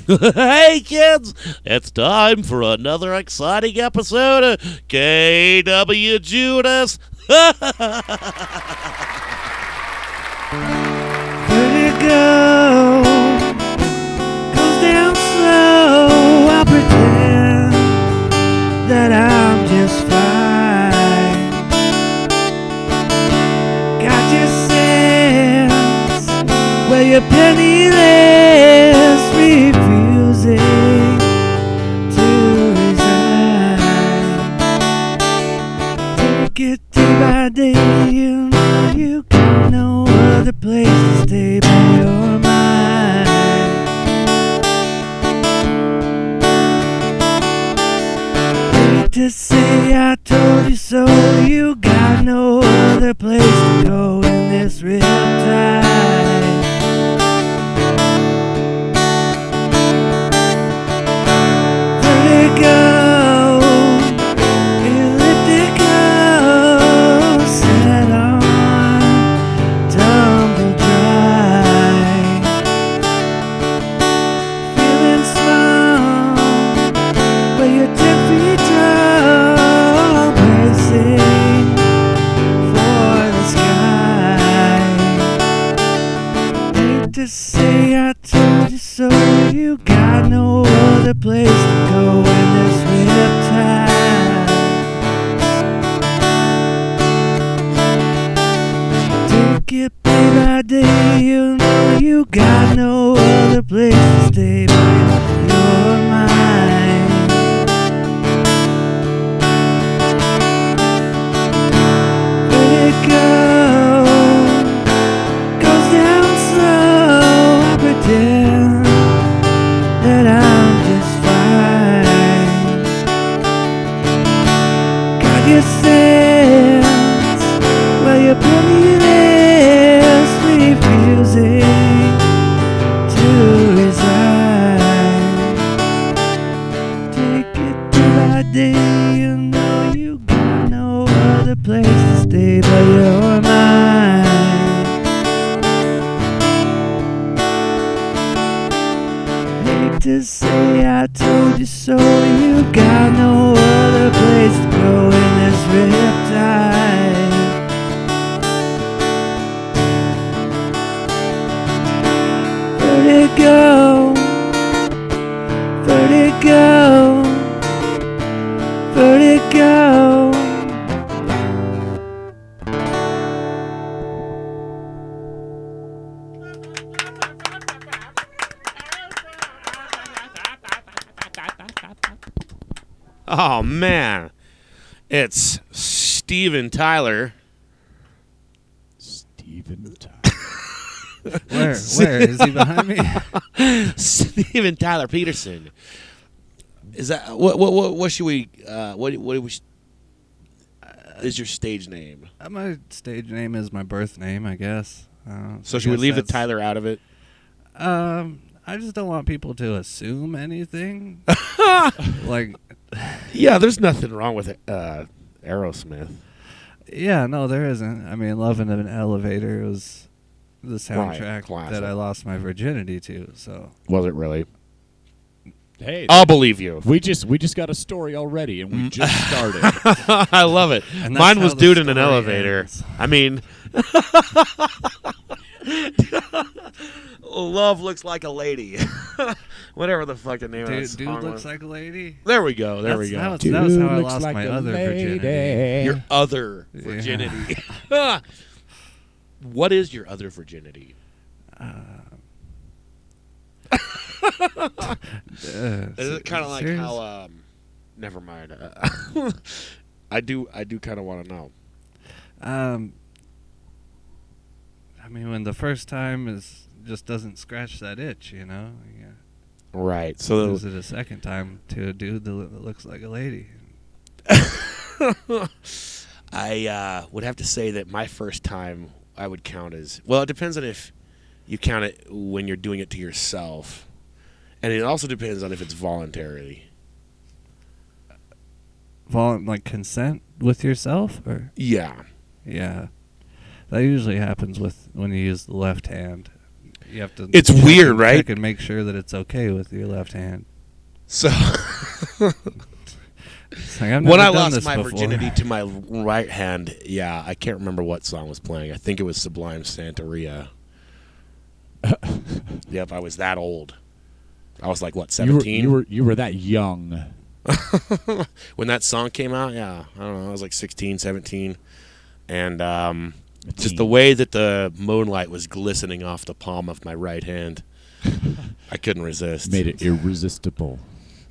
Hey kids, it's time for another exciting episode of KWJUDAS. Vertigo goes down slow. I'll pretend that I'm just fine. Got your sense where you're penniless, refusing to resign. Take it day by day, you know you got no other place to stay but your mind. Hate to say I told you so, you got no other place to go in this riptide. Vertigo, elliptical, set on, tumble dry. Feeling small, but you're 10 feet tall, bracing for the sky. Hate to say I told you so, you got no other place to go in this riptide. Take it day by day, you know you got no other place to stay but your mind. Vertigo goes down slow. I pretend that I'm just fine. Got your sense, well you're penniless, refusing to resign. Take it day by day, you know you got no other place to stay but your mind. Hate to say I told you so, you got no other place to go in this riptide. Vertigo, vertigo, vertigo. Oh man, it's Steven Tyler. Steven Tyler. Where is he behind me? Steven Tyler Petersen. Is that what should we what is your stage name? My stage name is my birth name, I guess. So should we leave the Tyler out of it? I just don't want people to assume anything. Like, Yeah, there's nothing wrong with Aerosmith. yeah, no, there isn't. I mean, Love in an Elevator was the soundtrack classic. that I lost my virginity to. So Was it really? Hey, I'll believe you. we just got a story already, and we just started. I love it. And that's Mine how was the dude in an story elevator. ends. I mean, love looks like a lady. Whatever the fucking name of that Dude song looks was. like a lady. There we go. There we go. That was Dude how I looks lost like my a other lady. virginity. Your other Yeah. virginity. What is your other virginity? Is it kind of like serious? how? Never mind. I do kind of want to know. I mean, when the first time just doesn't scratch that itch, you know. Yeah. Right. So Lose it a second time to a dude that looks like a lady. I would have to say that my first time I would count as, well, it depends on if you count it when you're doing it to yourself. And it also depends on if it's voluntarily. Like consent with yourself, or Yeah. yeah, that usually happens when you use the left hand. you have to. It's check weird, and right? Check and make sure that it's okay with your left hand. So It's like, I've when never I done lost this my before. virginity to my right hand, yeah, I can't remember what song was playing. I think it was Sublime Santeria. Yep, I was that old. I was like, what, 17? You were that young. When that song came out, yeah, I don't know, I was like 16, 17. And just the way that the moonlight was glistening off the palm of my right hand, I couldn't resist. Made it irresistible.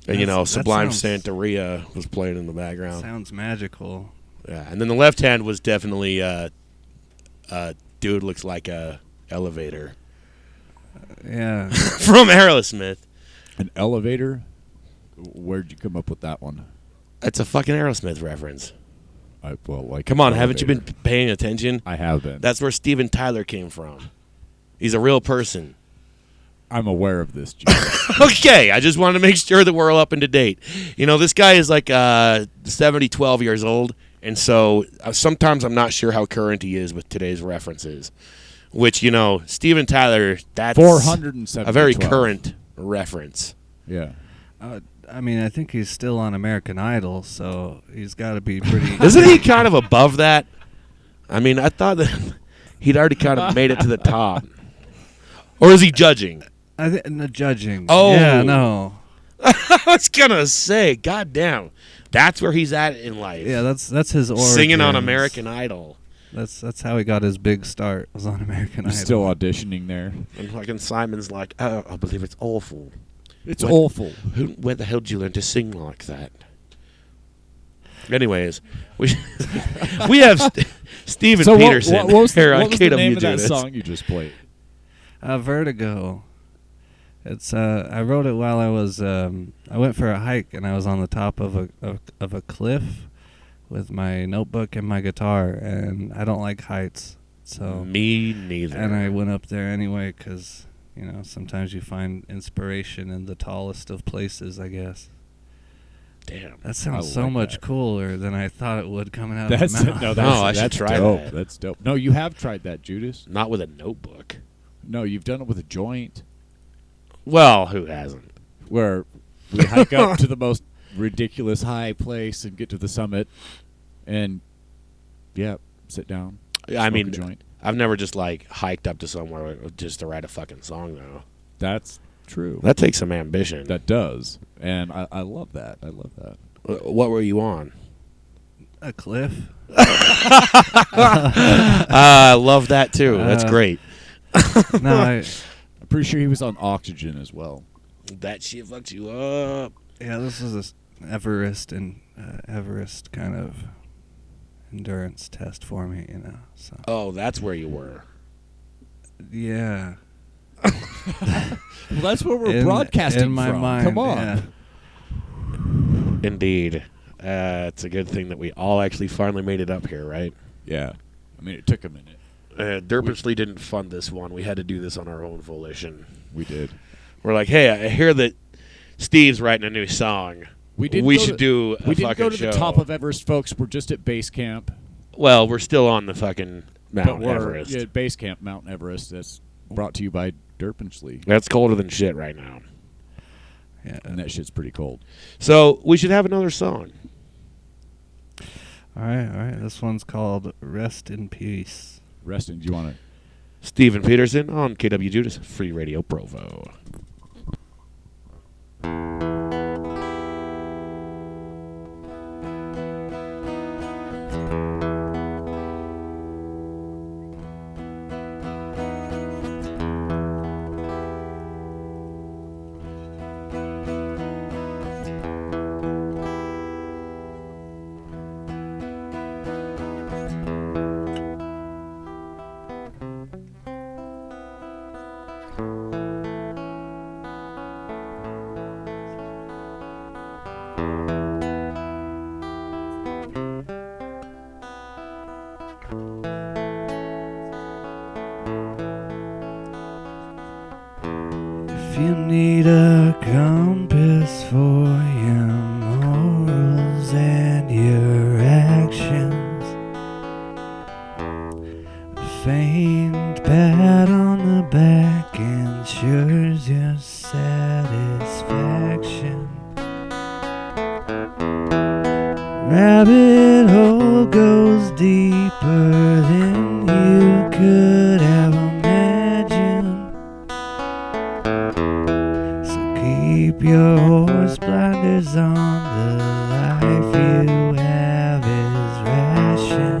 And, you know, That Sublime sounds- Santeria was playing in the background. Sounds magical. Yeah, and then the left hand was definitely, dude looks like a elevator. Yeah. From Aerosmith. An elevator? Where'd you come up with that one? It's a fucking Aerosmith reference. Like Come on, haven't you been paying attention? I have been. That's where Steven Tyler came from. He's a real person. I'm aware of this. Judas. Okay, I just wanted to make sure that we're all up and to date. You know, this guy is like 12 years old, and so sometimes I'm not sure how current he is with today's references. Which, you know, Steven Tyler, that's 470. a very current reference. Yeah. I mean, I think he's still on American Idol, so he's got to be pretty. Isn't he kind of above that? I mean, I thought that he'd already kind of made it to the top. Or is he judging? No, judging. Oh. Yeah, no. I was going to say, goddamn, that's where he's at in life. Yeah, that's his origins. Singing on American Idol. That's how he got his big start. Was on American You're Idol. still auditioning there. And fucking Simon's like, oh, I believe it's awful. It's What? awful. Where the hell did you learn to sing like that? Anyways, we have Steven So Petersen what was here the, on what was the name of that KWJUDAS. song you just played? Vertigo. It's I wrote it while I was I went for a hike and I was on the top of a cliff with my notebook and my guitar, and I don't like heights. So Me neither. and I went up there anyway because, you know, sometimes you find inspiration in the tallest of places, I guess. Damn. That sounds I so like much that. cooler than I thought it would coming out That's of the mouth. no, No, I should that's try dope. that. That's dope. No, you have tried that, Judas. Not with a notebook. No, you've done it with a joint. Well, who hasn't? Where we hike up to the most ridiculous high place and get to the summit, and sit down. I smoke a mean, joint. I've never just like hiked up to somewhere just to write a fucking song though. That's true. That takes some ambition. That does, and I love that. I love that. What were you on? A cliff. I love that too. That's great. No, I'm pretty sure he was on oxygen as well. That shit fucks you up. yeah, this is a Everest kind of endurance test for me, you know. So Oh, that's where you were. yeah, Well, that's where we're in, broadcasting in my from. mind. Come on. Yeah. Indeed. It's a good thing that we all actually finally made it up here, right? Yeah. I mean, it took a minute. Derpishly didn't fund this one. We had to do this on our own volition. We did. We're like, hey, I hear that Steve's writing a new song. We did. We should do a We didn't fucking go to show. the top of Everest, folks. We're just at base camp. Well, we're still on the fucking But Mount we're Everest. at base camp, Mount Everest. That's brought to you by Derpinsley. That's colder than shit right now. Yeah. And that shit's pretty cold. So we should have another song. All right. This one's called "Rest in Peace." Reston, do you want to? Steven Petersen on KWJUDAS Free Radio Provo. If you need a compass for your morals and your actions, a faint pat on the back rabbit hole goes deeper than you could have imagined. So keep your horse blinders on. The life you have is ration.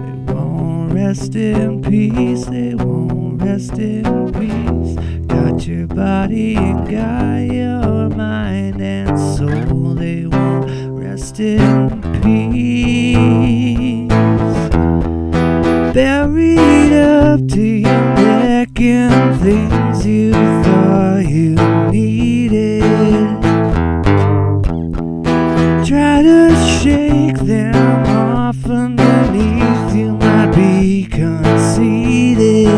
They won't rest in peace. They won't rest in peace. Got your body and got your mind and soul. They won't rest in peace. Buried up to your neck in things you thought you needed. Try to shake them off underneath. You might be conceited.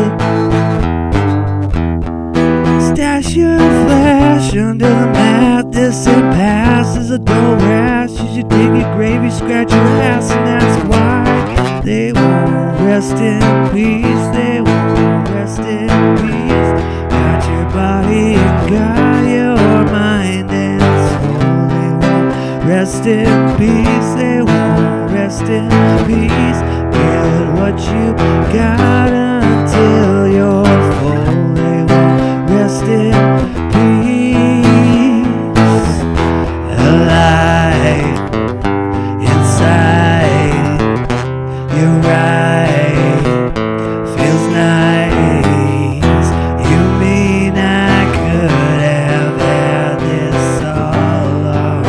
Stash your flash under the mat. This and passes a dull rash. You should dig your grave, you scratch your ass, and that's why they won't rest in peace. They won't rest in peace. Got your body and got your mind and soul. They won't rest in peace. They won't rest in peace. Get what you got until you're full. They won't rest in peace. Alive inside, you're right. Feels nice. You mean I could have had this all along?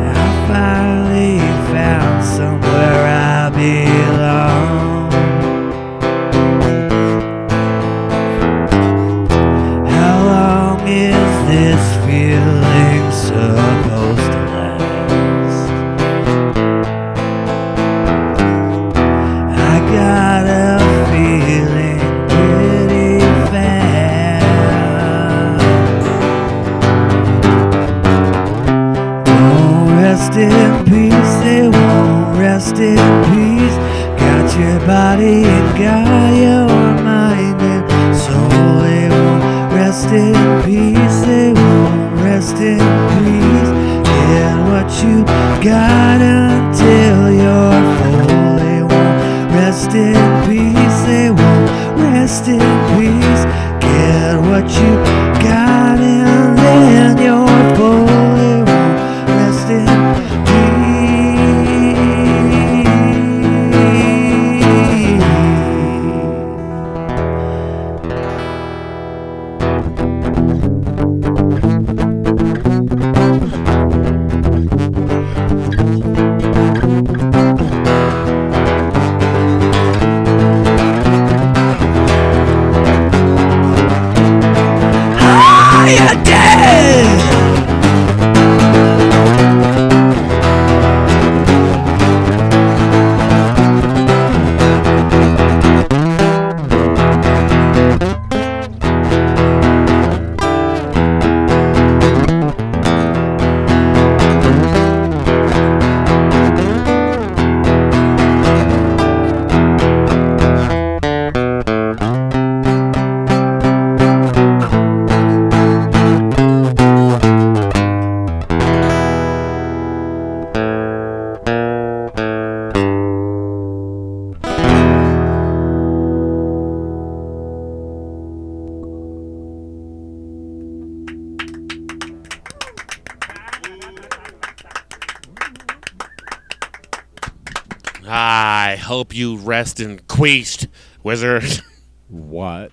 I finally found somewhere I belong. How long is this feeling supposed to last? I got a feeling pretty fast. Won't rest in peace. They won't rest in peace. Got your body and got your mind and soul. They won't rest in peace. They won't rest in peace. Get what you got until you're full. They won't rest in peace. They won't rest in peace. Get what you got and then you're full. They won't rest in you're dead. I hope you rest in queast, wizard. What?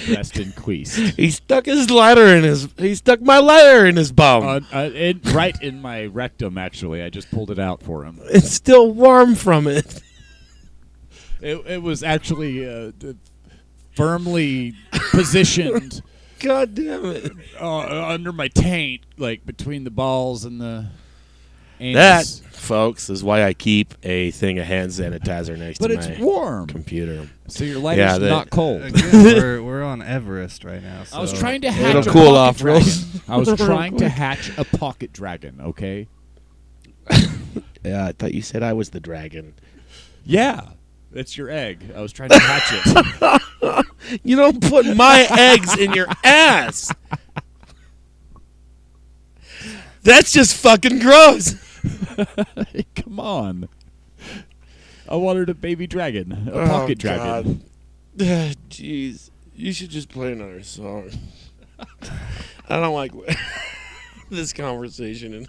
Rest in queast. He stuck his lighter in his. He stuck my lighter in his bum. Right in my rectum, actually. I just pulled it out for him. It's still warm from it. It was actually firmly positioned. God damn it! Under my taint, like between the balls and the anus. That, folks, is why I keep a thing of hand sanitizer next But to it's my warm. computer. So your lighter's not cold. Again, we're on Everest right now. So I was trying to hatch It'll a cool pocket off real dragon. I was trying to hatch a pocket dragon, okay? Yeah, I thought you said I was the dragon. Yeah. That's your egg. I was trying to hatch it. You don't put my eggs in your ass. That's just fucking gross. Come on. I wanted a baby dragon, a pocket dragon. Jeez. You should just play another song. I don't like this conversation.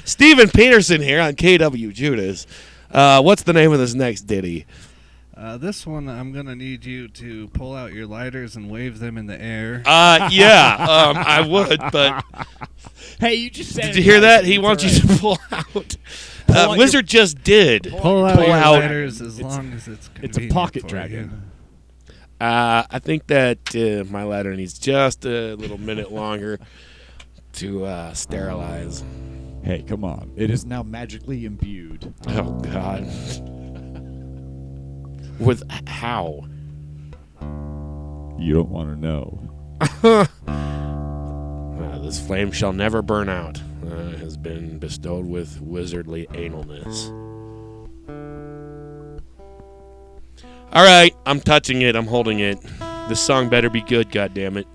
Steven Petersen here on KWJUDAS. What's the name of this next ditty? This one, I'm going to need you to pull out your lighters and wave them in the air. I would, but... Hey, you just said... Did you hear that? He wants you to pull out. Wizard just did. Pull out your lighters as long as it's convenient. It's a pocket for dragon. I think that my ladder needs just a little minute longer to sterilize. Hey, come on. It is now magically imbued. Oh, God. With how? You don't want to know. This flame shall never burn out. Has been bestowed with wizardly analness. All right, I'm touching it. I'm holding it. This song better be good, goddammit.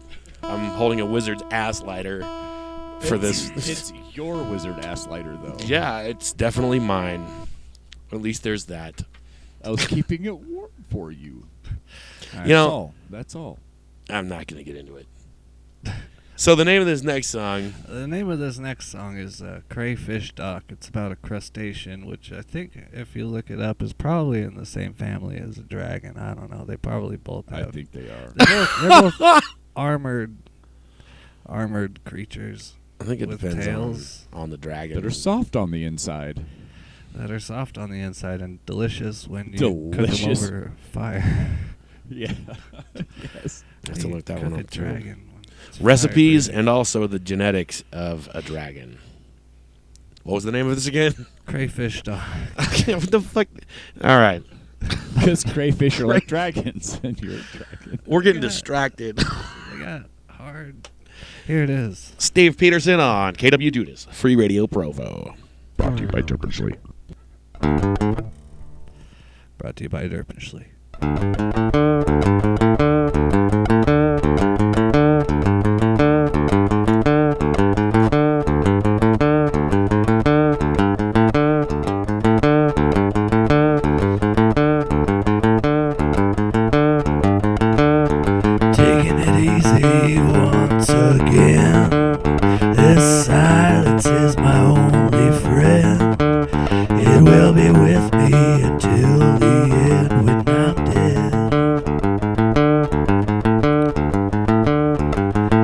I'm holding a wizard's ass lighter for this. It's your wizard ass lighter, though. Yeah, it's definitely mine. At least there's that. I was keeping it warm for you. That's all. I'm not going to get into it. So the name of this next song... The name of this next song is Crayfish Dock. It's about a crustacean, which I think, if you look it up, is probably in the same family as a dragon. I don't know. They probably both have... I think they are. They're both armored creatures. I think it with depends tails on the dragon. That are soft on the inside. That are soft on the inside and delicious when you Delicious. cook them over fire. Yeah. Yes. I have to look that one up, too. Dragon. Recipes and also the genetics of a dragon. What was the name of this again? Crayfish Dock. Okay, what the fuck? All right. Because crayfish are like dragons, and you're a dragon. We're getting distracted. They got hard. Here it is. Steve Petersen on KWJUDAS, Free Radio Provo. Brought to you by Derpinsley. Brought to you by Derpinsley. Taking it easy once again. This silence is my only friend. It will be with me until the end when I'm dead.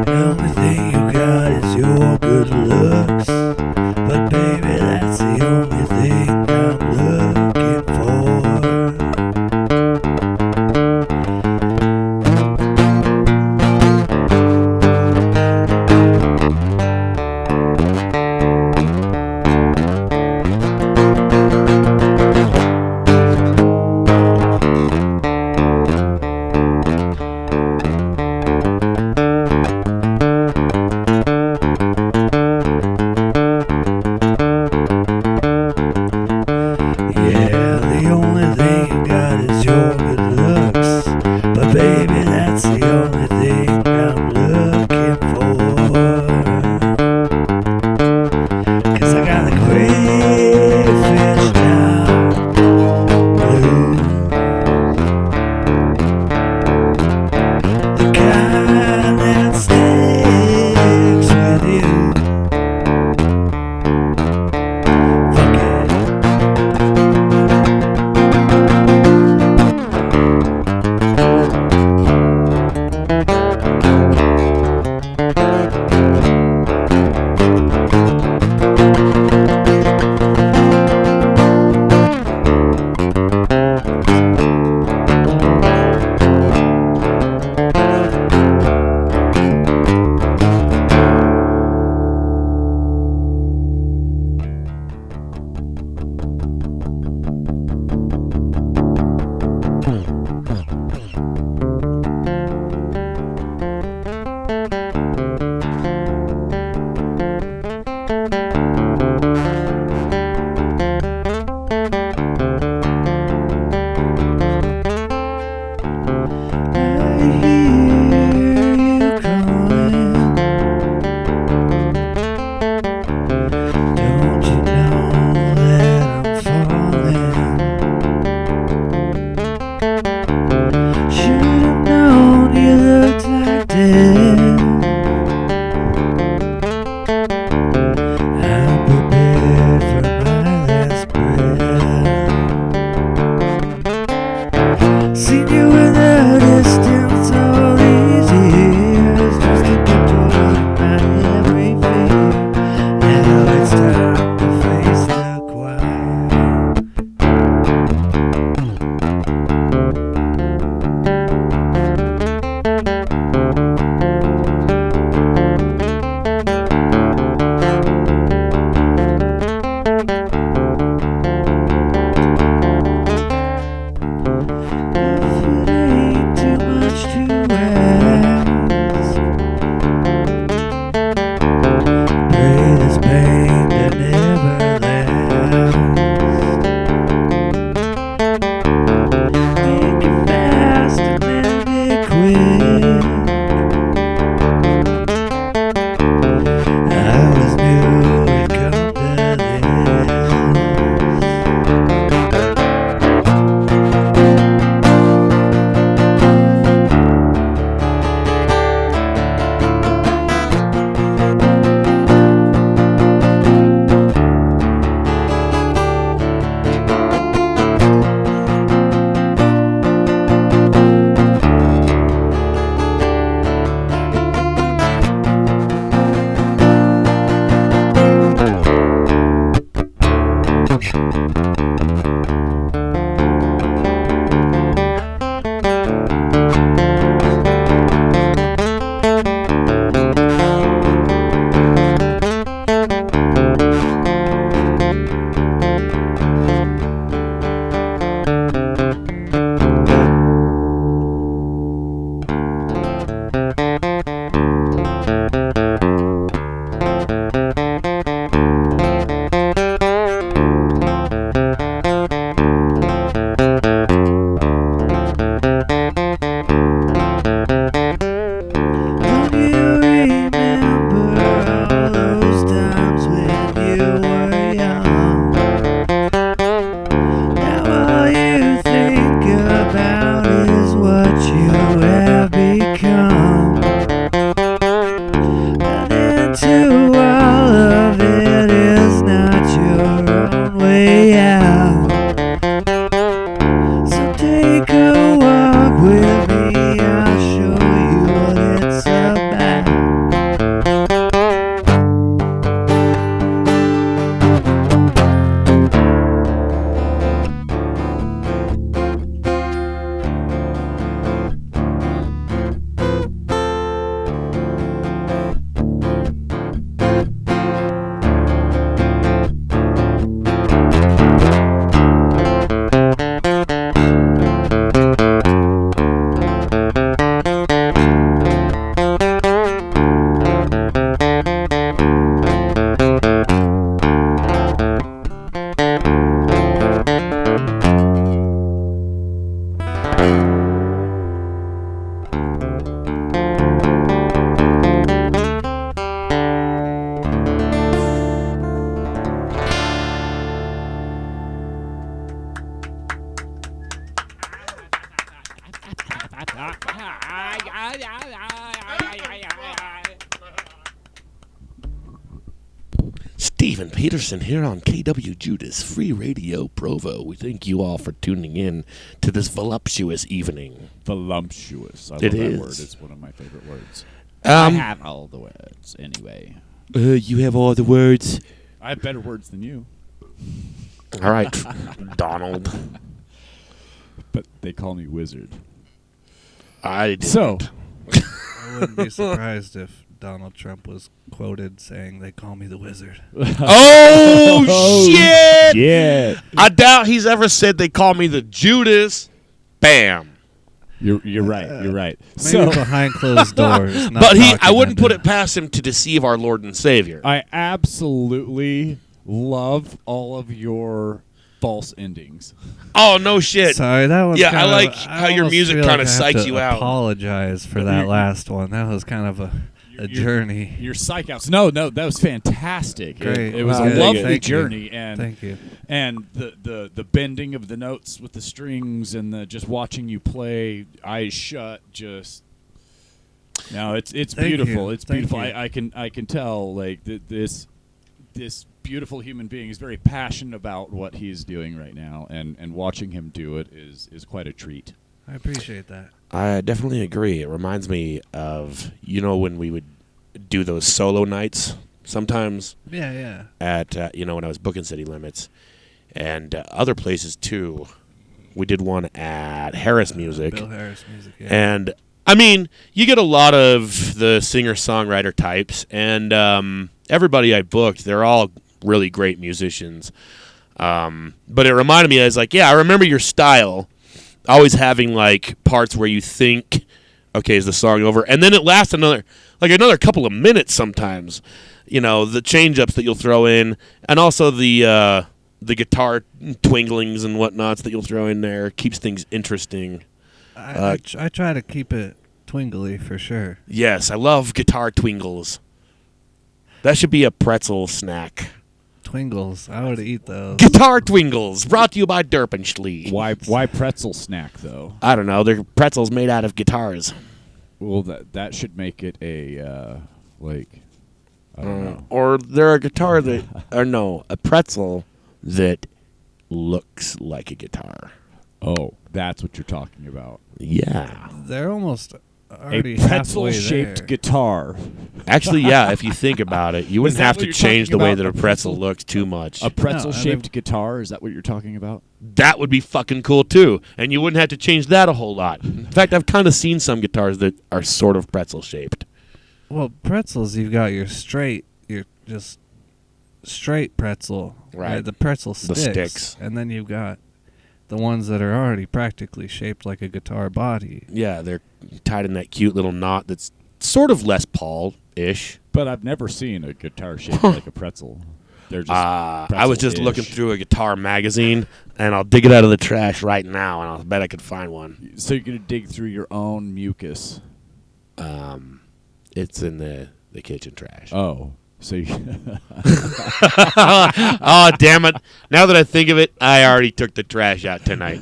The only thing you got is your good looks, but baby, that's the only thing I'm looking for. Seen you in the distance all these years, just to control my every fear. Now it's time to face the choir. If it ain't too much to ask, pray this pain to never last. Make it fast and then it quick. I always knew it'd come to this. Don't you remember all those times when you were young? Now all you think about is what you have become. And into all of it is not your own way out. So take a walk with me, I'll show you what it's about. Stephen Petersen here on KWJUDAS Free Radio Provo. We thank you all for tuning in to this voluptuous evening. Voluptuous. I love It that is. word. It's one of my favorite words. I Um, have all the words anyway. you have all the words. I have better words than you. All right, Donald. But they call me wizard. I didn't. So, I wouldn't be surprised if Donald Trump was quoted saying, "They call me the wizard." Oh, shit! yeah. I doubt he's ever said they call me the Judas. Bam. You're right. You're right. Maybe So behind closed doors. Not But I wouldn't put documented. it past him to deceive our Lord and Savior. I absolutely love all of your false endings. Oh, no shit. Sorry, that was. Yeah, I kind of- like how your almost music feel kinda like I have psychs to you out. Apologize for that last one. That was kind of a journey. Your psych outs. No, that was fantastic. Great. It was Wow, a thank lovely you. Thank you. journey, and Thank you. and the bending of the notes with the strings and the just watching you play, eyes shut, just. No, it's Thank beautiful. you. It's Thank beautiful. you. I can tell like this beautiful human being is very passionate about what he's doing right now, and watching him do it is quite a treat. I appreciate that. I definitely agree. It reminds me of, when we would do those solo nights sometimes Yeah. at, when I was booking City Limits and other places too. We did one at Harris Music. Bill Harris Music, yeah. And, I mean, you get a lot of the singer-songwriter types, and everybody I booked, they're all really great musicians. But it reminded me, I was like, I remember your style. Always having, like, parts where you think, okay, is the song over? And then it lasts another couple of minutes sometimes. The change-ups that you'll throw in, and also the guitar twinglings and whatnots that you'll throw in there keeps things interesting. I try to keep it twingly for sure. Yes, I love guitar twingles. That should be a pretzel snack. Twingles, I would eat those. Guitar twingles, brought to you by Derpenschlee. Why pretzel snack though? I don't know. They're pretzels made out of guitars. Well, that should make it a I don't know. Or they're a guitar a pretzel that looks like a guitar. Oh, that's what you're talking about. Yeah. They're almost already A pretzel-shaped there. guitar. Actually, yeah, if you think about it, you wouldn't that have what to you're change the talking way about? that a pretzel looks too much. A pretzel-shaped guitar? Is that what you're talking about? That would be fucking cool, too. And you wouldn't have to change that a whole lot. In fact, I've kind of seen some guitars that are sort of pretzel-shaped. Well, pretzels, you've got your just straight pretzel. Right. The pretzel The sticks. sticks. And then you've got the ones that are already practically shaped like a guitar body. Yeah, they're tied in that cute little knot that's sort of Les Paul-ish. But I've never seen a guitar shaped like a pretzel. They're just I was just pretzel-ish. looking through a guitar magazine, and I'll dig it out of the trash right now, and I'll bet I could find one. So you're going to dig through your own mucus. It's in the kitchen trash. Oh. So you Oh, damn it. Now that I think of it, I already took the trash out tonight.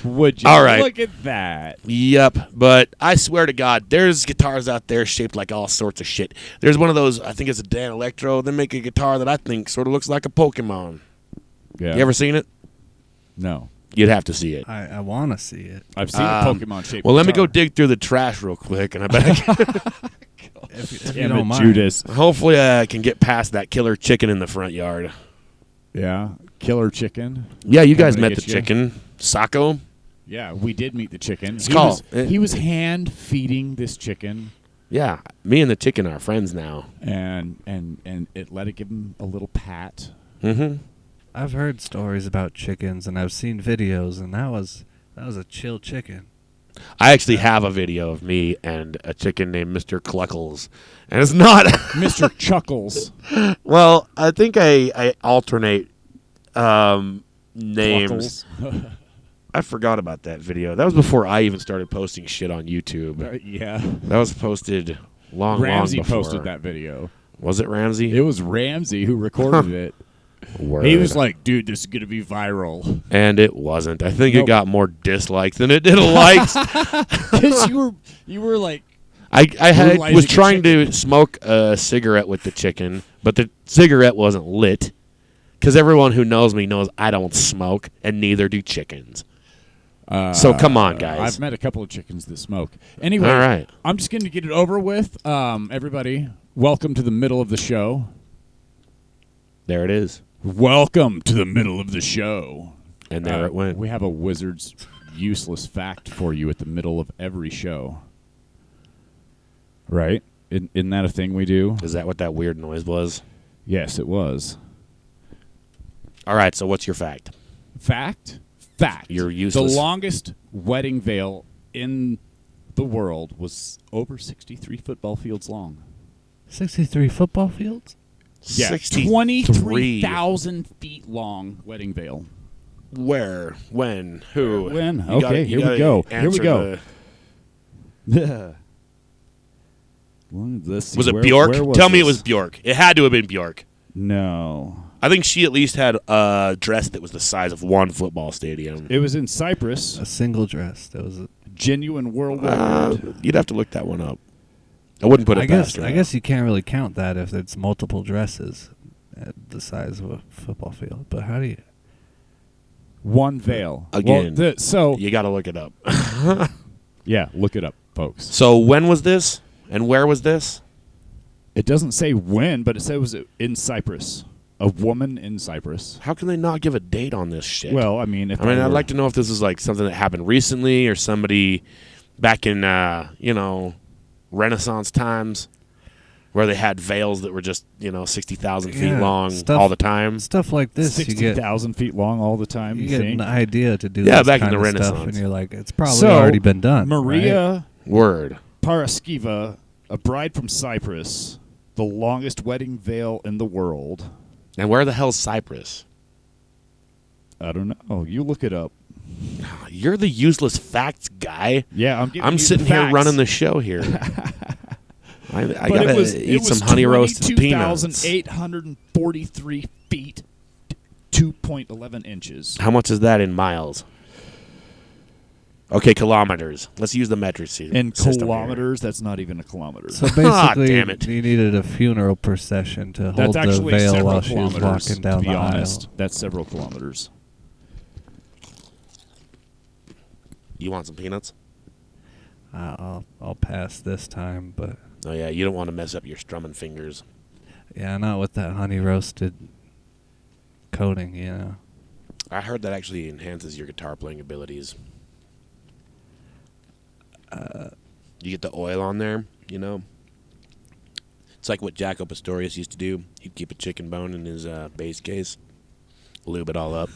would you? All right. Look at that. Yep, but I swear to God, there's guitars out there shaped like all sorts of shit. There's one of those, I think it's a Dan Electro. They make a guitar that I think sort of looks like a Pokemon. Yeah. You ever seen it? No. You'd have to see it. I want to see it. I've seen a Pokemon shaped Well, let me go guitar. dig through the trash real quick, and I bet I can, If you Damn don't it, mind. Judas. hopefully I can get past that killer chicken in the front yard. Yeah. Killer chicken. Yeah, you guys Coming met to the get you. chicken. Sacco. Yeah, we did meet the chicken. It's called- He was hand feeding this chicken, Yeah, me and the chicken are friends now. and it let it give him a little pat. Mm-hmm. I've heard stories about chickens, and I've seen videos, and that was a chill chicken. I actually have a video of me and a chicken named Mr. Cluckles, and it's not. Mr. Chuckles. Well, I think I alternate names. Cluckles. I forgot about that video. That was before I even started posting shit on YouTube. Yeah. That was posted long Ramsey before. posted that video. Was it Ramsey? It was Ramsey who recorded it. Word. He was like, dude, this is going to be viral. And it wasn't. I think Nope. it got more dislikes than it did likes. Because you were like, I Brutalizing was a trying chicken. to smoke a cigarette with the chicken, but the cigarette wasn't lit. Because everyone who knows me knows I don't smoke, and neither do chickens. So come on, guys. I've met a couple of chickens that smoke. Anyway, All right. I'm just going to get it over with. Everybody, welcome to the middle of the show. There it is. Welcome to the middle of the show. And there it went. We have a wizard's useless fact for you at the middle of every show. Right? Isn't that a thing we do? Is that what that weird noise was? Yes, it was. All right, so what's your fact? Fact? You're useless. The longest wedding veil in the world was over 63 football fields long. 63 football fields? Yeah, 63. 23,000 feet long wedding veil. Where? When? Who? When? You gotta- Okay, you here we gotta go. Here we answer go. the- Well, let's see, Was it where- Bjork? where Tell me it this? was Bjork. It had to have been Bjork. No. I think she at least had a dress that was the size of one football stadium. It was in Cyprus. A single dress. That was. Genuine world record. You'd have to look that one up. I wouldn't put it past her. I guess you can't really count that if it's multiple dresses at the size of a football field. But how do you? One veil. Again. Well, so You got to look it up. yeah, look it up, folks. So when was this? And where was this? It doesn't say when, but it said it was in Cyprus. A woman in Cyprus. How can they not give a date on this shit? Well, I mean, I'd like to know if this is like something that happened recently or somebody back in, Renaissance times where they had veils that were just, 60,000 feet long all the time. Stuff like this, 60,000 feet long all the time. You get an idea to do Yeah, this back kind in the of stuff, Renaissance. and you're like, it's probably already been done. Maria Word. Paraskiva, a bride from Cyprus, the longest wedding veil in the world. And where the hell's Cyprus? I don't know. You look it up. You're the useless facts guy. Yeah, I'm sitting here running the show here. I gotta eat some honey roasted peanuts. 22,843 feet, 2.11 inches. How much is that in miles? Okay, kilometers. Let's use the metric system. In kilometers, that's not even a kilometer. So basically, damn it. you needed a funeral procession to hold That's actually the veil several while she was kilometers, walking down to be the honest. aisle. That's several kilometers. You want some peanuts? I'll pass this time, but Oh, yeah, you don't want to mess up your strumming fingers. yeah, not with that honey roasted coating, I heard that actually enhances your guitar playing abilities. You get the oil on there, It's like what Jaco Pastorius used to do. He'd keep a chicken bone in his bass case, lube it all up.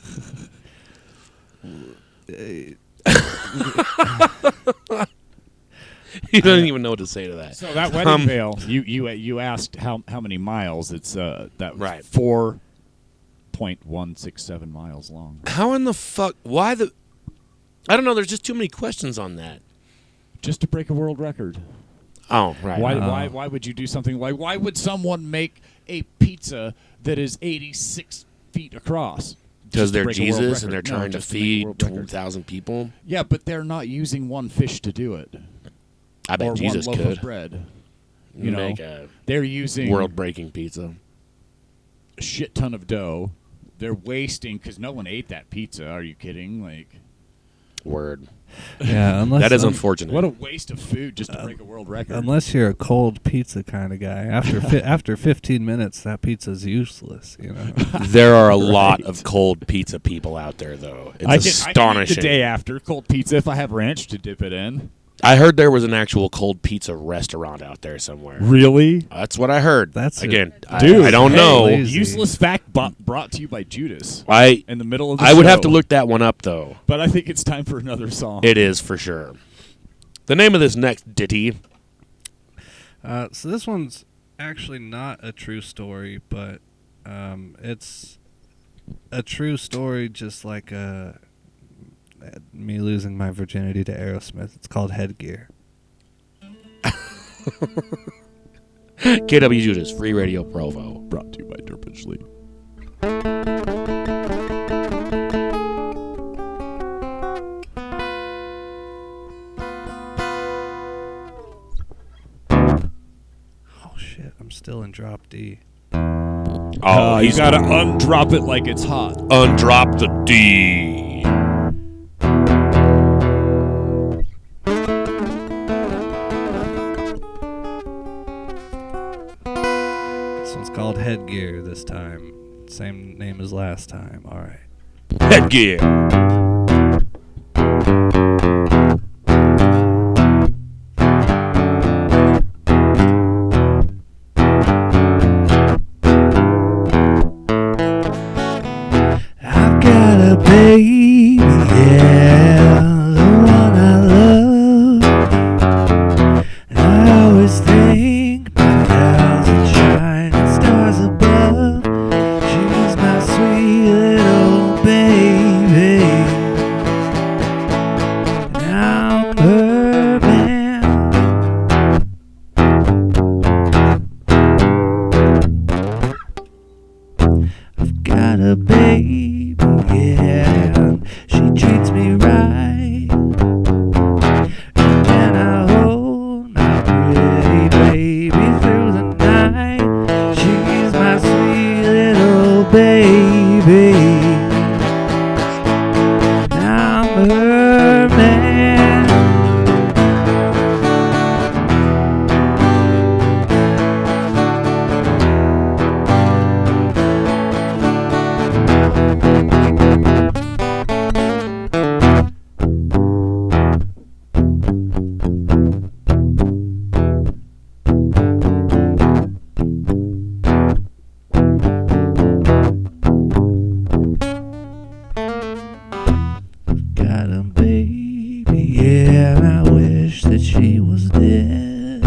He doesn't even know what to say to that. So that wedding veil, you asked how many miles? It's that was Right. 4.167 miles long. How in the fuck? Why the? I don't know. There's just too many questions on that. Just to break a world record. Oh, right. Why would you do something like? Why would someone make a pizza that is 86 feet across? Because Just to they're break a world Jesus and they're record. No, trying to just make a feed world record. 2,000 people. Yeah, but they're not using one fish to do it. I bet or Jesus one loaf could of bread. make a They're using world-breaking pizza. a shit ton of dough. They're wasting because no one ate that pizza. Are you kidding? Word. Yeah, unless That is unfortunate. What a waste of food just to break a world record. Unless you're a cold pizza kind of guy. After 15 minutes, that pizza's useless, There are a lot of cold pizza people out there, though. It's I can astonishing. eat the day after cold pizza if I have ranch to dip it in. I heard there was an actual cold pizza restaurant out there somewhere. Really? That's what I heard. That's Again, Dude, I don't hey, know. lazy. Useless fact brought to you by Judas. In the middle of the I would have show. to look that one up, though. But I think it's time for another song. It is for sure. The name of this next ditty. So this one's actually not a true story, but it's a true story just like me losing my virginity to Aerosmith. It's called Headgear. KWJUDAS, Free Radio Provo. Brought to you by Derpage Lee. Oh shit, I'm still in drop D. Oh, you he's gotta undrop it like it's hot. undrop the D. This one's called Headgear this time. Same name as last time. All right. Headgear. I've got a baby, yeah, the one I love. And I always think about thousand shining stars above. She's my sweet little baby. and I wish that she was dead.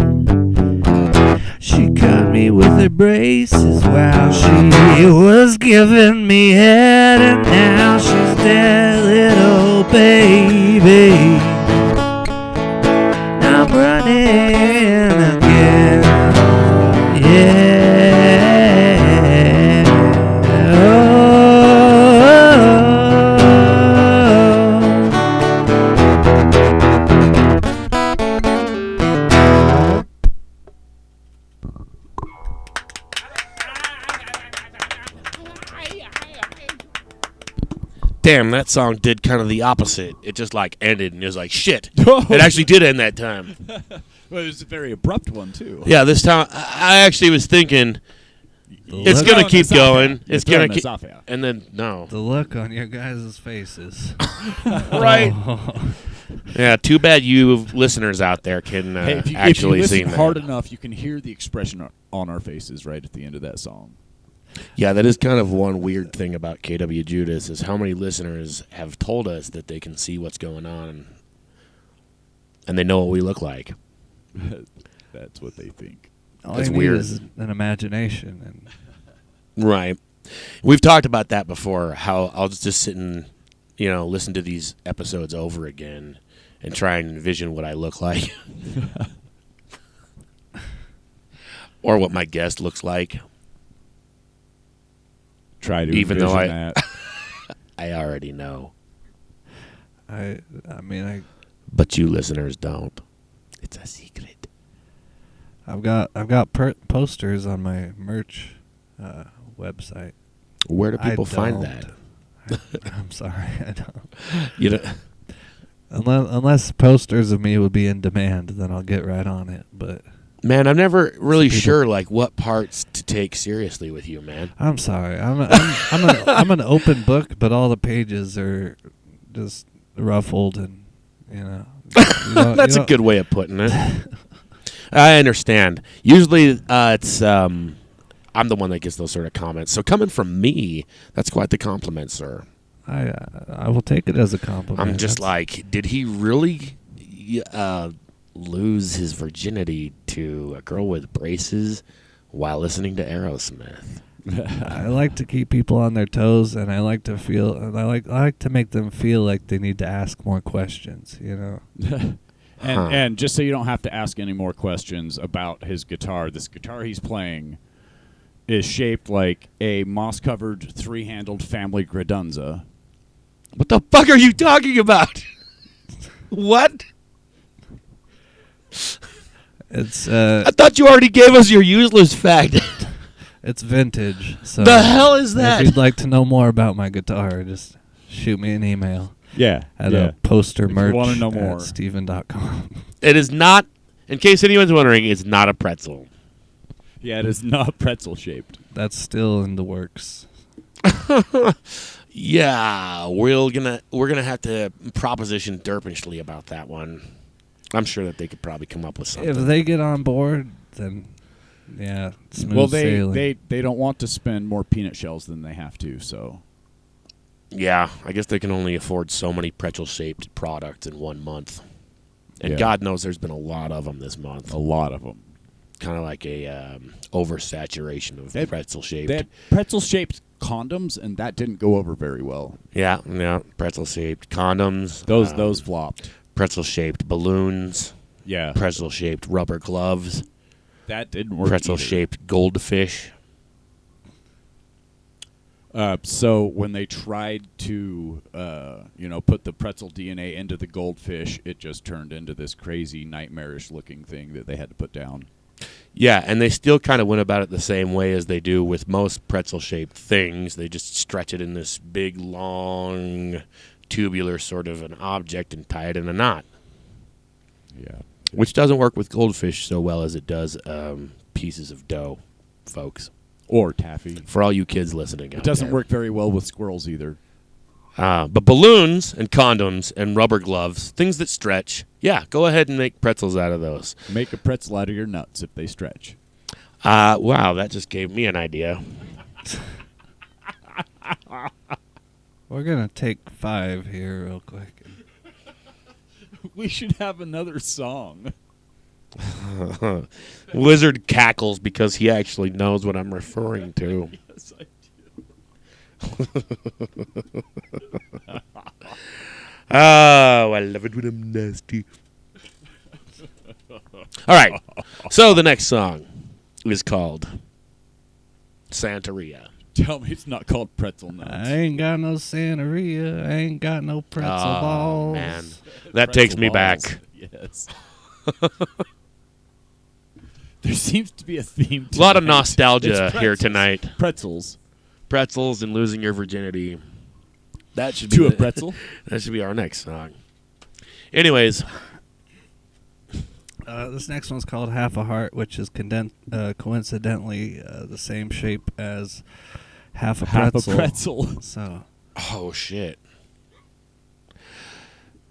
She caught me with her braces while she was giving me head, and now she's dead, little baby. I'm running again, yeah. Oh. Damn, that song did kind of the opposite. It just like ended and it was like, shit. It actually did end that time. Well, it was a very abrupt one, too. Yeah, this time I actually was thinking it's look- going to Throwing keep us off, going. yeah. It's You're going throwing to us keep. off, yeah. And then, no. The look on your guys' faces. Right. Oh. Yeah, too bad you listeners out there can Hey, if you actually listen see that. hard enough, you can hear the expression on our faces right at the end of that song. Yeah, that is kind of one weird thing about KWJUDAS is how many listeners have told us that they can see what's going on and they know what we look like. That's what they think. All That's you need weird. is an imagination. Right. We've talked about that before, how I'll just sit and, listen to these episodes over again and try and envision what I look like. Or what my guest looks like. Try to Even though envision I- that. I already know. I mean, But you listeners don't. It's a secret. I've got posters on my merch website. Where do people I find don't. that? I'm sorry, I don't. You know, Unless posters of me would be in demand, then I'll get right on it. But man, I'm never really People- sure like what parts to take seriously with you, man. I'm sorry. I'm an open book, but all the pages are just ruffled and you don't- That's you a good way of putting it. I understand. Usually, it's I'm the one that gets those sort of comments. So coming from me, that's quite the compliment, sir. I will take it as a compliment. I'm just That's- like, did he really lose his virginity to a girl with braces while listening to Aerosmith? I like to keep people on their toes, and I like to make them feel like they need to ask more questions. And just so you don't have to ask any more questions about his guitar, this guitar he's playing is shaped like a moss-covered three-handled family gradunza. What the fuck are you talking about? What? It's I thought you already gave us your useless fact. it's vintage. So The hell is that? If you'd like to know more about my guitar, just shoot me an email Yeah, at yeah. a poster If you merch wanna know at more. steven.com. It is not, in case anyone's wondering, it's not a pretzel. Yeah, it is not pretzel-shaped. That's still in the works. Yeah, we're gonna have to proposition Derpishly about that one. I'm sure that they could probably come up with something. If they get on board, then yeah, smooth Well, sailing. they don't want to spend more peanut shells than they have to, so... Yeah, I guess they can only afford so many pretzel-shaped products in 1 month. And Yeah. God knows there's been a lot of them this month. A lot of them. Kind of like a oversaturation of They- pretzel-shaped. They had pretzel-shaped condoms, and that didn't go over very well. Yeah, pretzel-shaped condoms. Those flopped. Pretzel-shaped balloons. Yeah, Pretzel-shaped rubber gloves. that didn't work. Pretzel-shaped goldfish. So when they tried to, put the pretzel DNA into the goldfish, it just turned into this crazy, nightmarish-looking thing that they had to put down. Yeah, and they still kind of went about it the same way as they do with most pretzel-shaped things. They just stretch it in this big, long, tubular sort of an object and tie it in a knot, Yeah. which doesn't work with goldfish so well as it does pieces of dough, folks. Or taffy. For all you kids listening out It doesn't there. work very well with squirrels either. But balloons and condoms and rubber gloves, things that stretch, yeah, go ahead and make pretzels out of those. Make a pretzel out of your nuts if they stretch. Wow, that just gave me an idea. We're gonna take 5 here real quick. We should have another song. Wizard cackles because he actually knows what I'm referring to. Yes, I Oh, I love it when I'm nasty. All right. So the next song is called Santeria. Tell me it's not called Pretzel Nuts. I ain't got no Santeria. I ain't got no pretzel balls. Man, that takes me back. Yes. There seems to be a theme A lot of tonight. nostalgia It's here pretzels. tonight. Pretzels. Pretzels and losing your virginity. That should be To a pretzel? That should be our next song. Anyways, This next one's called Half a Heart, which is coincidentally the same shape as half a pretzel. So, oh shit.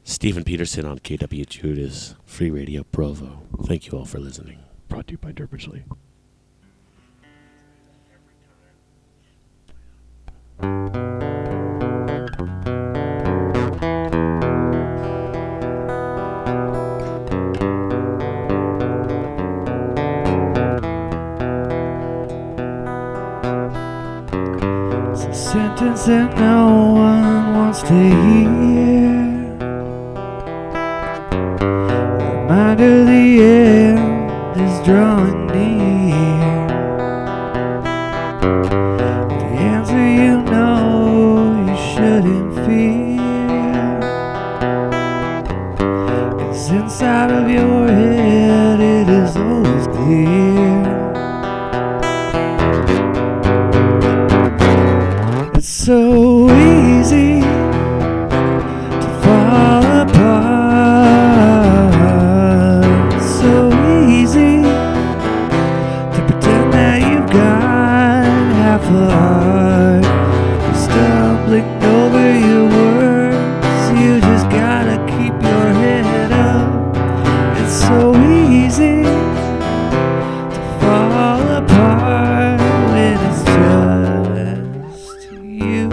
Stephen Petersen on KWJUDAS, Free Radio Provo. Thank you all for listening. Brought to you by Derbyshire. It's a sentence that no one wants to hear. Reminder the end is drawing near. The answer you know you shouldn't fear. 'Cause inside of your head it is always clear. It's so easy to fall apart. It's so easy to pretend that you've got half a heart. You're stumbling over your words. You just gotta keep your head up. It's so easy to fall apart when it's just you.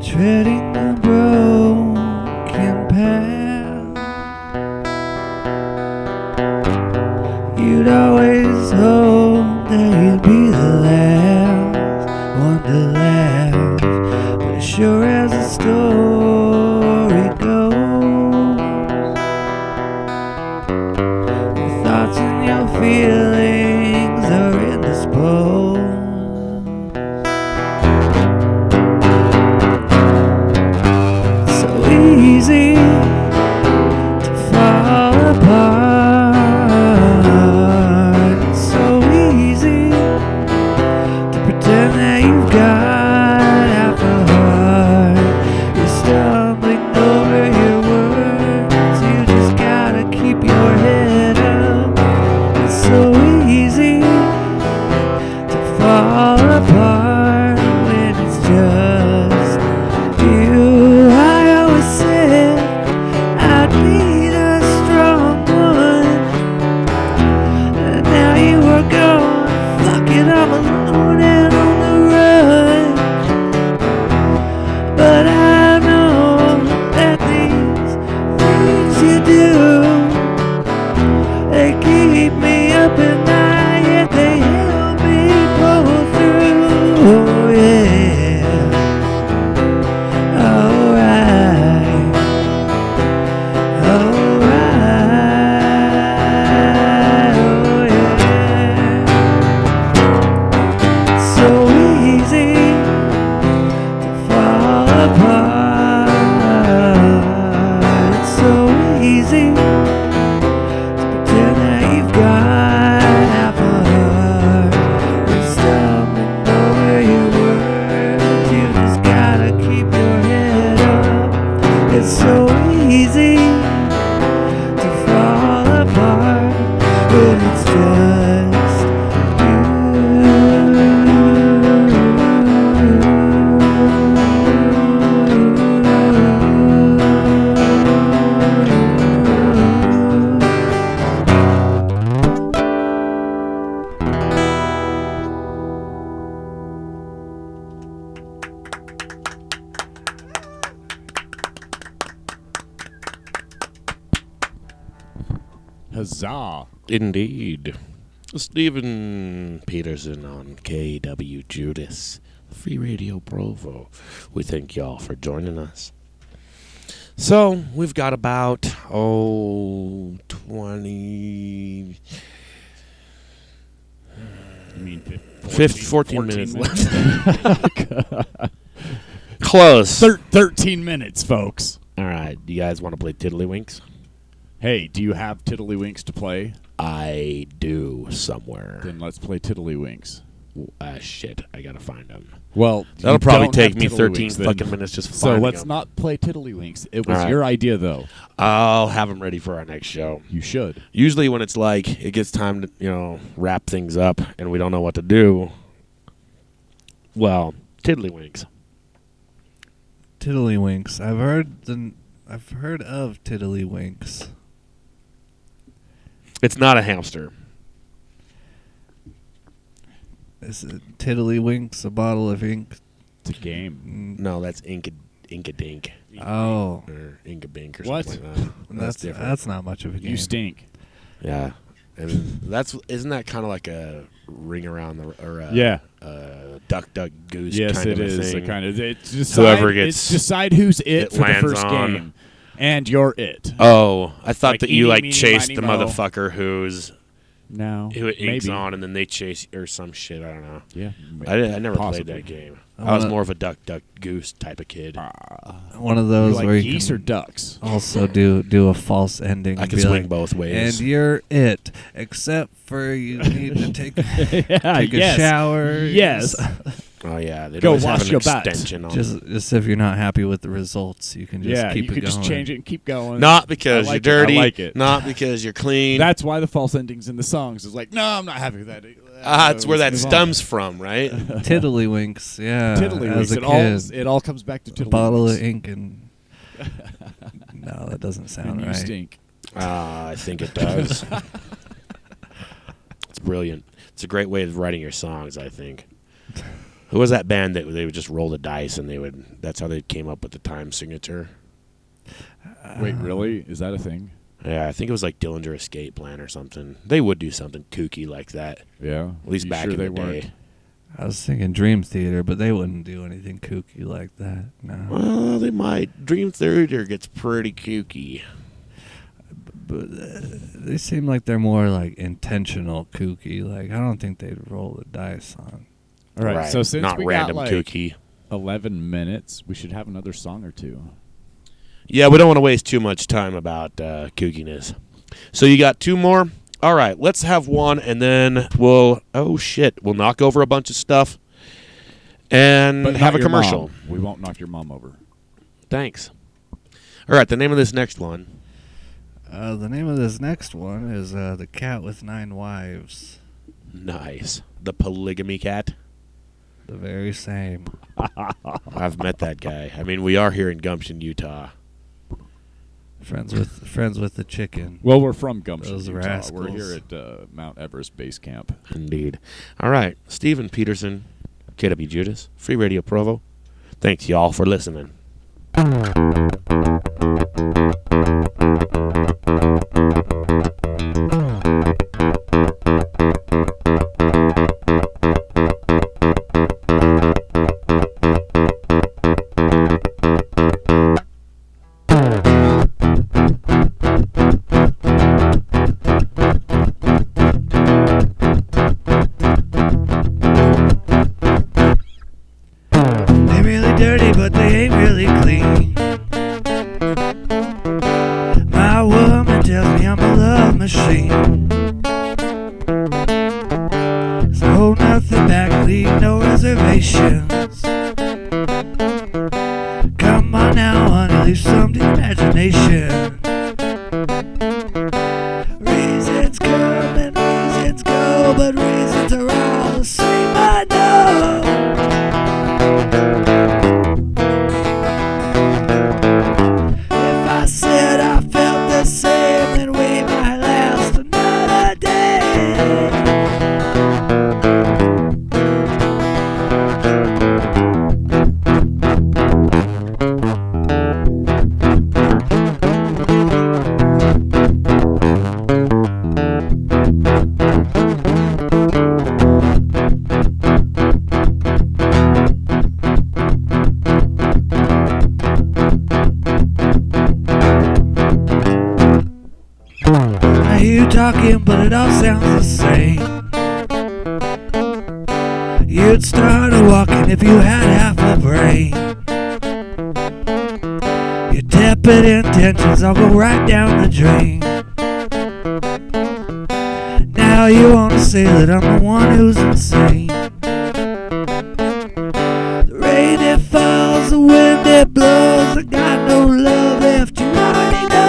Treading a broken path, you'd always hope that you'd be the last one to laugh. But as sure as the story goes, your thoughts and your feelings are indisposed. So easy to fall apart. So easy to pretend that you've got half a heart. You're stumbling over your words. You just gotta keep your head up. It's so easy to fall apart when it's just you. I always said I'd need a strong one, and now you are gone. Fuck it, I'm alone and on the run. But I know that these things you do, they keep me up at night, yet they help me pull through. Oh yeah. Alright. Alright. Oh yeah. So easy to fall apart. It's so easy to pretend that you've got half a heart. You're stumbling over your words. You just gotta keep your head up. It's so easy to fall apart when it's just you. Huzzah. Indeed. Stephen Petersen on KWJUDAS, Free Radio Provo. We thank y'all for joining us. So, we've got about, 20... You mean 14 minutes left. Close. 13 minutes, folks. All right. Do you guys want to play Tiddlywinks? Hey, do you have Tiddlywinks to play? I do somewhere. Then let's play Tiddlywinks. Shit. I got to find them. Well, that'll probably don't take have me 13 Tiddlywinks, then. fucking minutes just So finding let's them. not play Tiddlywinks. It was All right. your idea, though. I'll have them ready for our next show. You should. Usually when it's like it gets time to, wrap things up and we don't know what to do, well, Tiddlywinks. Tiddlywinks. I've heard of Tiddlywinks. It's not a hamster. Is it Tiddlywinks, a bottle of ink? It's a game. No, that's Inka-Dink. Oh. Or Inka-Bink or What? something like that. That's different. that's not much of a game. You stink. Yeah. And isn't that kind of like a ring around Yeah. duck goose Yes, kind it of a is. thing? It's Whoever gets- it's decide who's it for the lands first on. game, and you're it. Oh, I thought Like that you eeny, like meeny, chased the miny, moe. motherfucker No, who it inks maybe. on and then they chase or some shit. I don't know. Yeah, I never possibly. played that game. I I was wanna- more of a duck goose type of kid. One of You those like where you geese can or ducks? also do a false ending. I and can be swing like, both ways. And you're it, except for you need to take a yes. shower. Yes. Oh yeah, they Go always have wash an your butt. extension on. Just if you're not happy with the results, you can just Yeah, keep you it could going. just change it and keep going. Not because I like you're it. I dirty. like it. Not because you're clean. That's why the false endings in the songs is like, no, I'm not happy with that. That's where that Let's move stems from, right? Tiddlywinks, yeah. Tiddlywinks. As a It kid, all comes back to a Tiddlywinks. bottle of ink and no, that doesn't sound And you right. stink. I think it does. It's brilliant. It's a great way of writing your songs, I think. Who was that band that they would just roll the dice and that's how they came up with the time signature? Wait, really? Is that a thing? Yeah, I think it was like Dillinger Escape Plan or something. They would do something kooky like that. Yeah. At least You back sure in they the day. weren't? I was thinking Dream Theater, but they wouldn't do anything kooky like that. No. Well, they might. Dream Theater gets pretty kooky. But they seem like they're more like intentional kooky. Like I don't think they'd roll the dice on. All right. So since not we random got like kooky. 11 minutes, we should have another song or two. Yeah, we don't want to waste too much time about kookiness. So you got two more? All right, let's have one, and then we'll knock over a bunch of stuff and But have not a your commercial. mom. We won't knock your mom over. Thanks. All right, the name of this next one. The name of this next one is The Cat with Nine Wives. Nice. The polygamy cat. The very same. I've met that guy. I mean, we are here in Gumption, Utah. Friends with the chicken. Well, we're from Gumption, Those Utah. rascals. We're here at Mount Everest Base Camp. Indeed. All right, Stephen Petersen, KWJUDAS, Free Radio Provo. Thanks, y'all, for listening. They really dirty, but they ain't really clean. My woman tells me I'm a love machine. So hold nothing back, leave no reservations. Come on now, honey, leave some to the imagination. Reasons come and reasons go, but reasons are all the same, I know. If I said I felt the same, then we might last another day. you talking, but it all sounds the same. You'd start a walking if you had half a brain. Your tepid intentions all go right down the drain. Now you wanna say that I'm the one who's insane. The rain it falls, the wind it blows, I got no love left, you already know.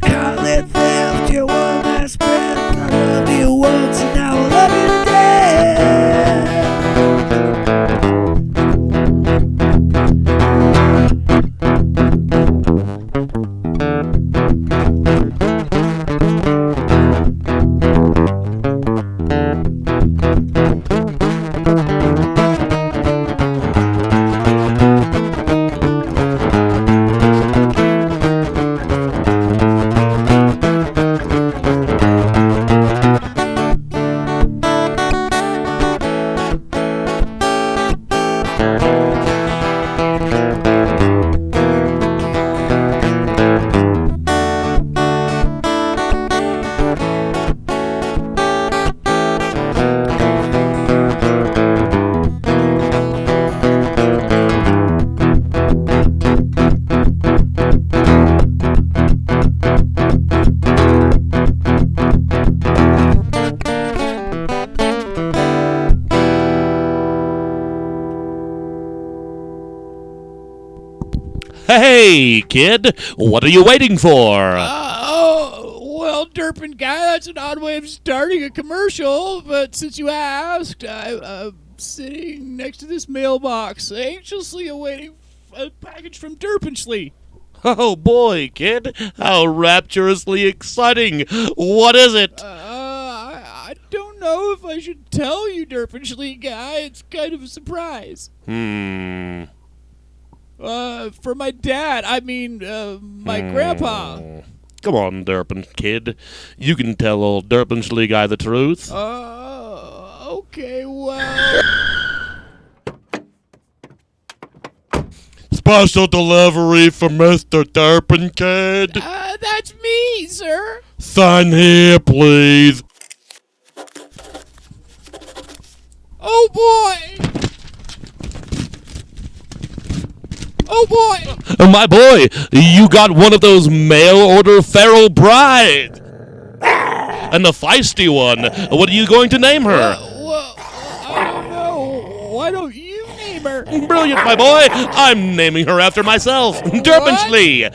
Call it theft, your one last breath. I loved you once and now I love you to death. Hey, kid, what are you waiting for? Well, Derpin guy, that's an odd way of starting a commercial, but since you asked, I'm sitting next to this mailbox, anxiously awaiting a package from Derpinsley. Oh boy, kid, how rapturously exciting. What is it? I don't know if I should tell you, Derpinsley guy. It's kind of a surprise. For my dad, my grandpa. Come on, Derpin kid. You can tell old Derpinsley guy the truth. Okay, well... Special delivery for Mr. Derpin kid. That's me, sir. Sign here, please. Oh, boy! Oh, boy! My boy, you got one of those mail-order feral brides. And the feisty one. What are you going to name her? Well, I don't know. Why don't you name her? Brilliant, my boy. I'm naming her after myself. Derpinsley.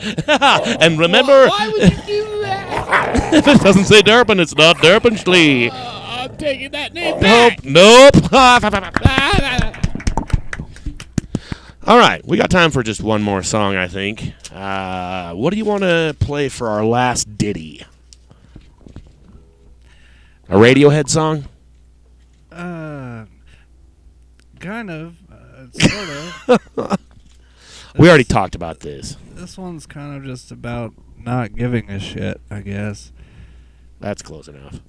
And remember... Why would you do that? If it doesn't say Derpin, it's not Derpinsley. I'm taking that name back. Nope. All right, we got time for just one more song, I think. What do you want to play for our last ditty? A Radiohead song? Kind of. Sort of. We already talked about this. This one's kind of just about not giving a shit, I guess. That's close enough.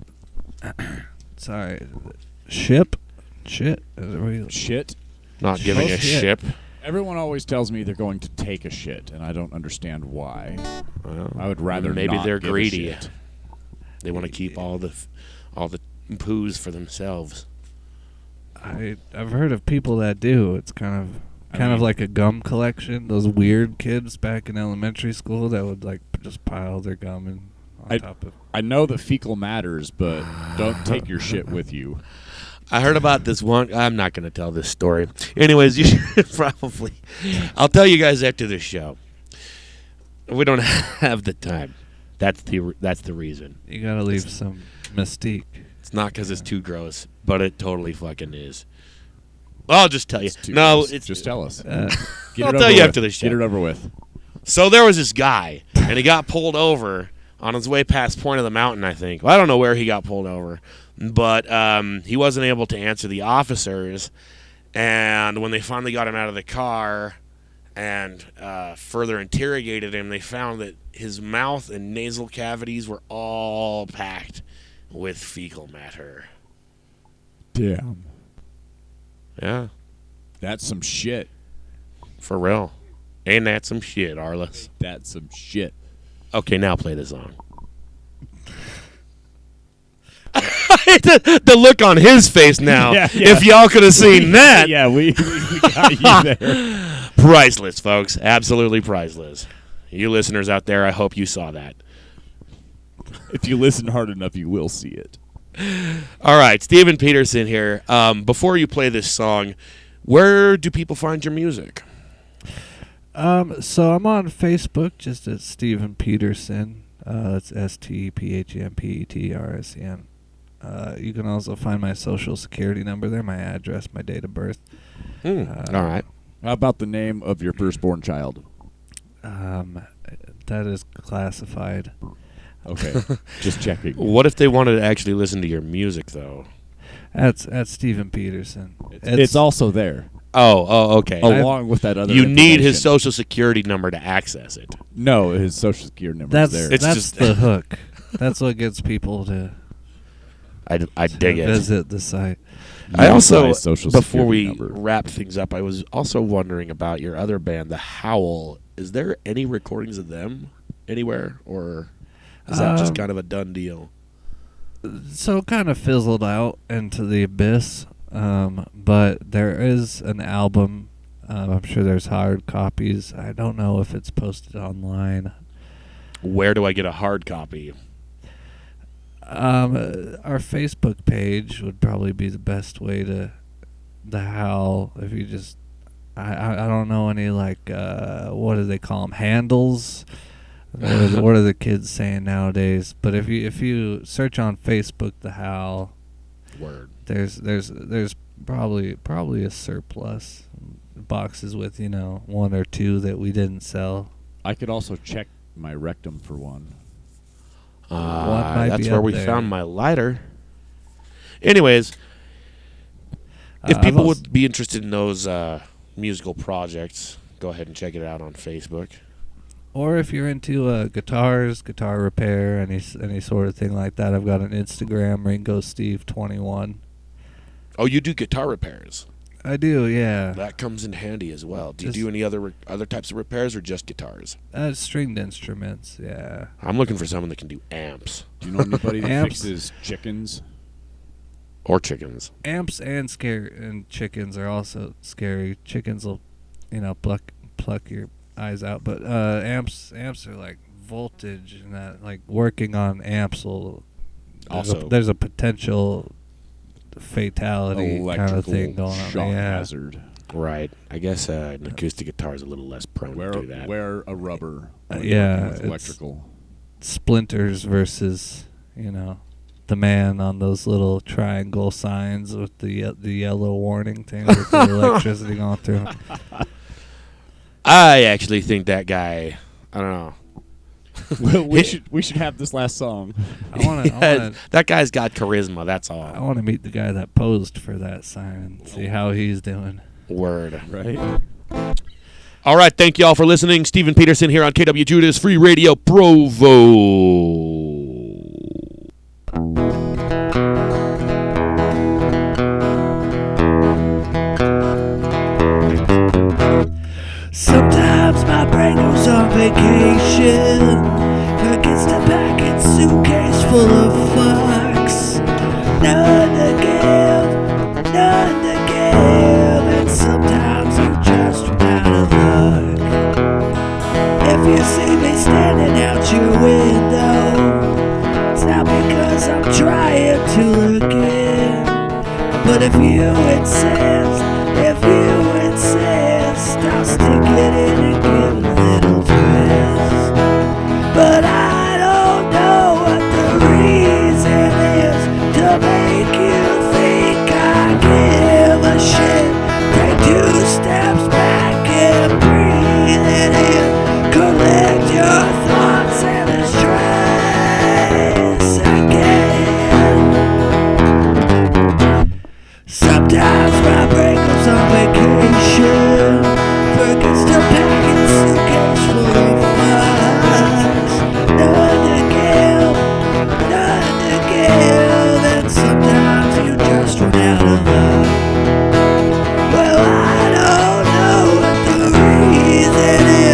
Sorry. Ship? Shit? Is it real? Shit. Not giving a shit. ship. Everyone always tells me they're going to take a shit, and I don't understand why. Well, I would rather maybe not they're give a greedy. shit. They want to keep all the poos for themselves. I've heard of people that do. It's kind of like a gum collection. Those weird kids back in elementary school that would like just pile their gum in on top of. I know that fecal matters, but don't take your shit with you. I heard about this one. I'm not going to tell this story. Anyways, you should probably. I'll tell you guys after the show. We don't have the time. That's the reason. You gotta leave some mystique. It's not because it's too gross, but it totally fucking is. I'll just tell you. It's too No, gross. it's Just tell us. I'll tell you after the show. Get it over with. So there was this guy, and he got pulled over on his way past Point of the Mountain, I think. Well, I don't know where he got pulled over, but he wasn't able to answer the officers. And when they finally got him out of the car and further interrogated him, they found that his mouth and nasal cavities were all packed with fecal matter. Damn. Yeah, That's some shit. for real. Ain't that some shit, Arliss? That's some shit. Okay, now play the song. the look on his face now. Yeah. If y'all could have seen that. Yeah, we got you there. Priceless, folks. Absolutely priceless. You listeners out there, I hope you saw that. If you listen hard enough, you will see it. All right, Steven Petersen here. Before you play this song, where do people find your music? So I'm on Facebook, just as Steven Petersen. That's STEPHENPETRSEN. You can also find my social security number there, my address, my date of birth. All right. How about the name of your firstborn child? That is classified. Okay, just checking. What if they wanted to actually listen to your music, though? That's Steven Petersen. It's also there. Oh, okay. Along with that other You need his information. social security number to access it. No, his social security number That's is there. It's that's just- the hook. That's what gets people to I dig it. visit the site. I also, Utilize social before security we number. wrap things up, I was also wondering about your other band, the Howl. Is there any recordings of them anywhere, or is that just kind of a done deal? So it kind of fizzled out into the abyss. But there is an album. I'm sure there's hard copies. I don't know if it's posted online. Where do I get a hard copy? Our Facebook page would probably be the best way to the Howl. If you just, I don't know any what do they call them, handles? What are the kids saying nowadays? But if you search on Facebook the Howl, Word. there's probably a surplus boxes with one or two that we didn't sell. I could also check my rectum for one. might That's be where up we there. found my lighter. Anyways, if I've people also- would be interested in those musical projects, go ahead and check it out on Facebook. Or if you're into guitars, guitar repair, any sort of thing like that, I've got an Instagram, RingoSteve21. Oh, you do guitar repairs. I do, yeah. That comes in handy as well. Do you Just- do any other types of repairs or just guitars? Stringed instruments, yeah. I'm looking for someone that can do amps Do you know anybody that Amps. fixes chickens? or chickens. Amps and chickens are also scary. Chickens will, pluck your eyes out, but amps are like voltage, and that working on amps will Also- there's a potential fatality kind of Electrical thing going on. shock Yeah. hazard. Right. I guess an acoustic guitar is a little less prone to do that. Wear a rubber. when you're Yeah, working with it's- electrical. Splinters versus the man on those little triangle signs with the yellow warning thing with the electricity going through 'em. I actually think that guy, I don't know. Well, we should have this last song. I want to That guy's got charisma, that's I all. want to meet the guy that posed for that sign and see how he's doing. Word. Right? All right, thank you all for listening. Steven Petersen here on KWJUDAS Free Radio Provo. Sometimes my brain goes on vacation, forgets to pack its suitcase full of fucks. None to give, and sometimes you just run out of luck. If you see me standing out your window, it's not because I'm trying to look in, but if you insist, I'll stick it in and give a little twist. But I don't know what the reason is to make you think I give a shit. Take 2 steps back and breathe it in. Collect your thoughts and let's try this again. Sometimes my brain goes on vacation, forgets to pack its suitcase full of fuss. None to give, and sometimes you just run out of luck. Well, I don't know what the reason is.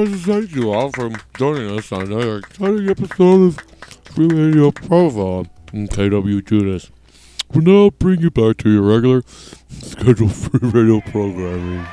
like to thank you all for joining us on another exciting episode of Free Radio Provo and KWJUDAS. We'll now bring you back to your regular scheduled free radio programming.